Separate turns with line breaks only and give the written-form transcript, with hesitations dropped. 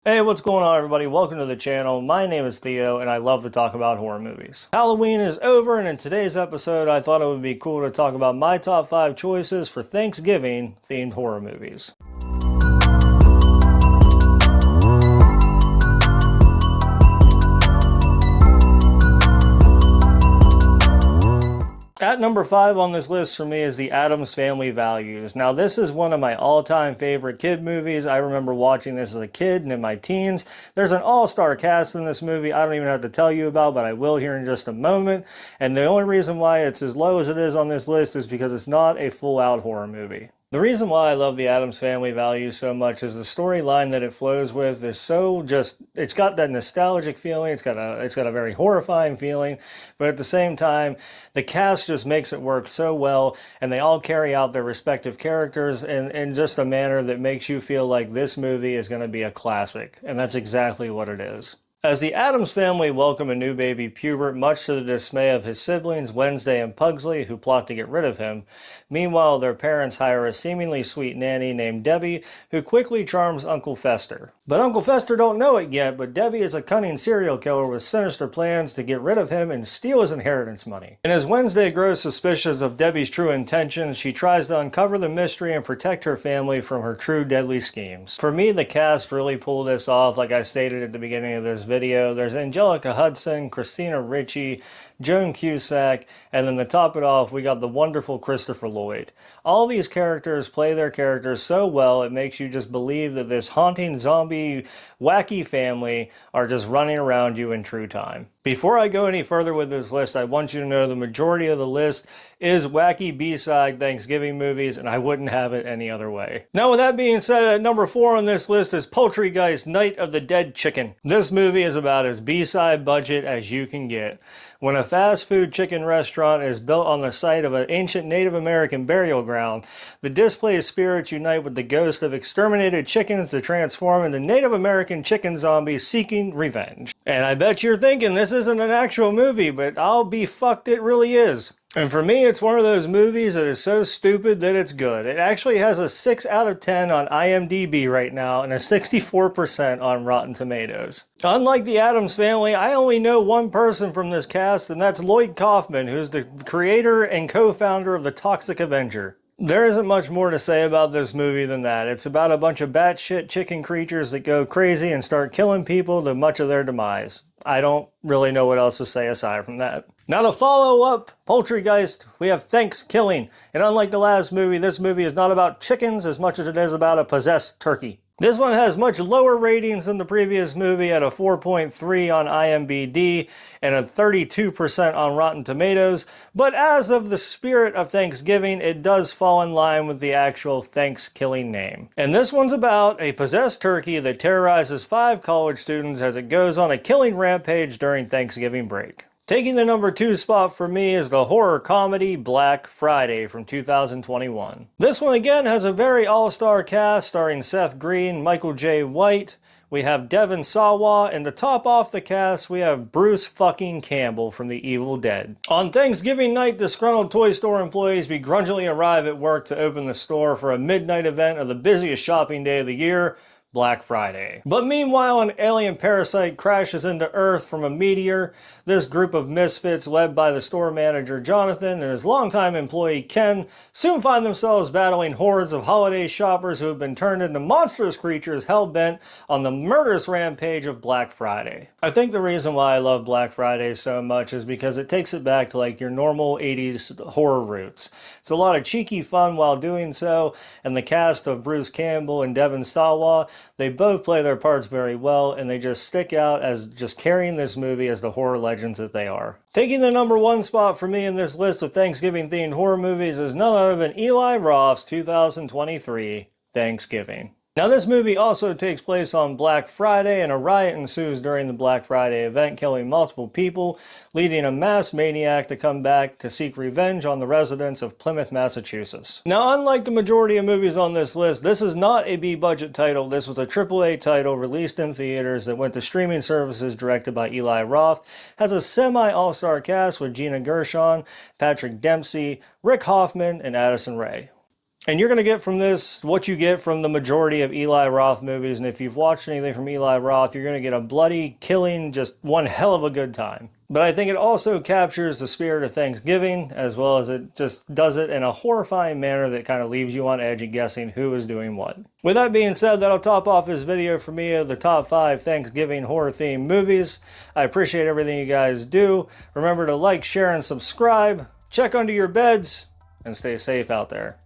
Hey, what's going on, everybody? Welcome to the channel. My name is Theo, and I love to talk about horror movies. Halloween is over, and in today's episode, I thought it would be cool to talk about my top 5 choices for Thanksgiving-themed horror movies. At number 5 on this list for me is The Addams Family Values. Now, this is one of my all-time favorite kid movies. I remember watching this as a kid and in my teens. There's an all-star cast in this movie I don't even have to tell you about, but I will here in just a moment. And the only reason why it's as low as it is on this list is because it's not a full-out horror movie. The reason why I love The Addams Family Values so much is the storyline that it flows with is so it's got that nostalgic feeling, it's got a very horrifying feeling, but at the same time, the cast just makes it work so well, and they all carry out their respective characters in just a manner that makes you feel like this movie is going to be a classic, and that's exactly what it is. As the Addams family welcome a new baby Pubert, much to the dismay of his siblings Wednesday and Pugsley, who plot to get rid of him, meanwhile their parents hire a seemingly sweet nanny named Debbie, who quickly charms Uncle Fester. But Uncle Fester don't know it yet, but Debbie is a cunning serial killer with sinister plans to get rid of him and steal his inheritance money. And as Wednesday grows suspicious of Debbie's true intentions, she tries to uncover the mystery and protect her family from her true deadly schemes. For me, the cast really pulled this off, like I stated at the beginning of this video. There's Angelica Hudson, Christina Ricci, Joan Cusack, and then to top it off, we got the wonderful Christopher Lloyd. All these characters play their characters so well, it makes you just believe that this haunting zombie wacky family are just running around you in true time. Before I go any further with this list, I want you to know the majority of the list is wacky B-side Thanksgiving movies, and I wouldn't have it any other way. Now, with that being said, at number 4 on this list is Poultrygeist: Night of the Dead Chicken. This movie is about as B-side budget as you can get. When a fast food chicken restaurant is built on the site of an ancient Native American burial ground, the displaced spirits unite with the ghosts of exterminated chickens to transform into Native American chicken zombies seeking revenge. And I bet you're thinking this isn't an actual movie, but I'll be fucked, it really is. And for me, it's one of those movies that is so stupid that it's good. It actually has a 6 out of 10 on IMDb right now and a 64% on Rotten Tomatoes. Unlike the Addams Family, I only know one person from this cast, and that's Lloyd Kaufman, who's the creator and co-founder of The Toxic Avenger. There isn't much more to say about this movie than that. It's about a bunch of batshit chicken creatures that go crazy and start killing people to much of their demise. I don't really know what else to say aside from that. Now, to follow up Poultrygeist, we have Thanksgiving. And unlike the last movie, this movie is not about chickens as much as it is about a possessed turkey. This one has much lower ratings than the previous movie at a 4.3 on IMDb and a 32% on Rotten Tomatoes, but as of the spirit of Thanksgiving, it does fall in line with the actual Thanksgiving name. And this one's about a possessed turkey that terrorizes 5 college students as it goes on a killing rampage during Thanksgiving break. Taking the number 2 spot for me is the horror comedy Black Friday from 2021. This one again has a very all-star cast starring Seth Green, Michael J. White. We have Devon Sawa, and to top off the cast, we have Bruce fucking Campbell from The Evil Dead. On Thanksgiving night, disgruntled toy store employees begrudgingly arrive at work to open the store for a midnight event of the busiest shopping day of the year, Black Friday. But meanwhile, an alien parasite crashes into Earth from a meteor. This group of misfits, led by the store manager Jonathan and his longtime employee Ken, soon find themselves battling hordes of holiday shoppers who have been turned into monstrous creatures hell-bent on the murderous rampage of Black Friday. I think the reason why I love Black Friday so much is because it takes it back to like your normal 80s horror roots. It's a lot of cheeky fun while doing so, and the cast of Bruce Campbell and Devon Sawa, they both play their parts very well, and they just stick out as just carrying this movie as the horror legends that they are. Taking the number 1 spot for me in this list of Thanksgiving-themed horror movies is none other than Eli Roth's 2023 Thanksgiving. Now, this movie also takes place on Black Friday, and a riot ensues during the Black Friday event, killing multiple people, leading a mass maniac to come back to seek revenge on the residents of Plymouth, Massachusetts. Now, unlike the majority of movies on this list, this is not a B-budget title. This was a AAA title released in theaters that went to streaming services, directed by Eli Roth, has a semi-all-star cast with Gina Gershon, Patrick Dempsey, Rick Hoffman, and Addison Rae. And you're going to get from this what you get from the majority of Eli Roth movies. And if you've watched anything from Eli Roth, you're going to get a bloody, killing, just one hell of a good time. But I think it also captures the spirit of Thanksgiving, as well as it just does it in a horrifying manner that kind of leaves you on edge and guessing who is doing what. With that being said, that'll top off this video for me of the top 5 Thanksgiving horror-themed movies. I appreciate everything you guys do. Remember to like, share, and subscribe. Check under your beds, and stay safe out there.